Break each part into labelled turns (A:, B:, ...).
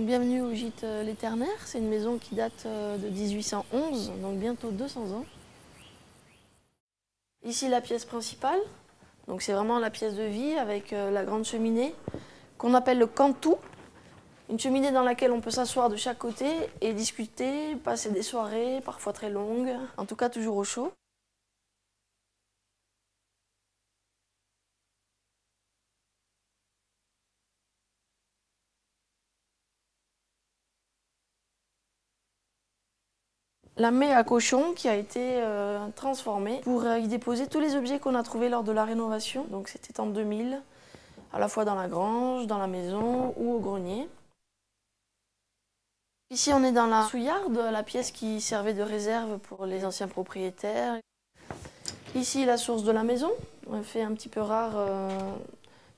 A: Donc, bienvenue au gîte Les Ternaires. C'est une maison qui date de 1811, donc bientôt 200 ans. Ici la pièce principale, donc c'est vraiment la pièce de vie avec la grande cheminée qu'on appelle le cantou. Une cheminée dans laquelle on peut s'asseoir de chaque côté et discuter, passer des soirées, parfois très longues, en tout cas toujours au chaud. La mets à cochon qui a été transformée pour y déposer tous les objets qu'on a trouvés lors de la rénovation. Donc c'était en 2000, à la fois dans la grange, dans la maison ou au grenier. Ici on est dans la souillarde, la pièce qui servait de réserve pour les anciens propriétaires. Ici la source de la maison, un fait un petit peu rare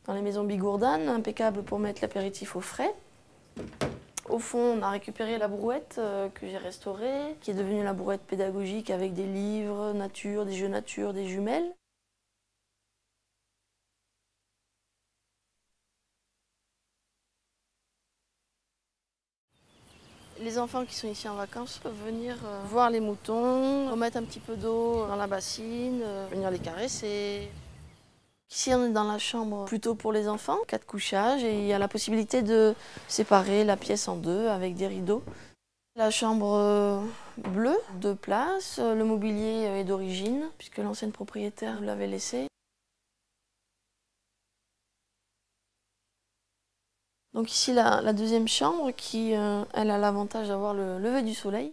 A: dans les maisons bigourdanes, impeccable pour mettre l'apéritif au frais. Au fond, on a récupéré la brouette que j'ai restaurée, qui est devenue la brouette pédagogique avec des livres, nature, des jeux nature, des jumelles. Les enfants qui sont ici en vacances peuvent venir voir les moutons, remettre un petit peu d'eau dans la bassine, venir les caresser. Ici, on est dans la chambre plutôt pour les enfants, 4 couchages, et il y a la possibilité de séparer la pièce en deux avec des rideaux. La chambre bleue, 2 places, le mobilier est d'origine, puisque l'ancienne propriétaire l'avait laissé. Donc ici, la deuxième chambre qui, elle a l'avantage d'avoir le lever du soleil.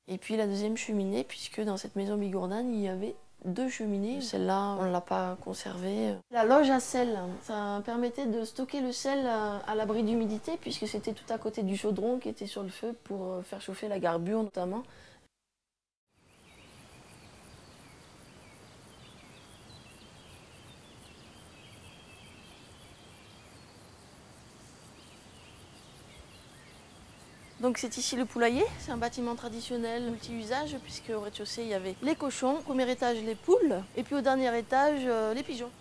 A: Et puis la deuxième cheminée, puisque dans cette maison bigourdane, il y avait 2 cheminées. Celle-là, on ne l'a pas conservée. La loge à sel, ça permettait de stocker le sel à l'abri d'humidité, puisque c'était tout à côté du chaudron qui était sur le feu pour faire chauffer la garbure notamment. Donc c'est ici le poulailler, c'est un bâtiment traditionnel multi-usage puisque au rez-de-chaussée il y avait les cochons, au premier étage les poules et puis au dernier étage les pigeons.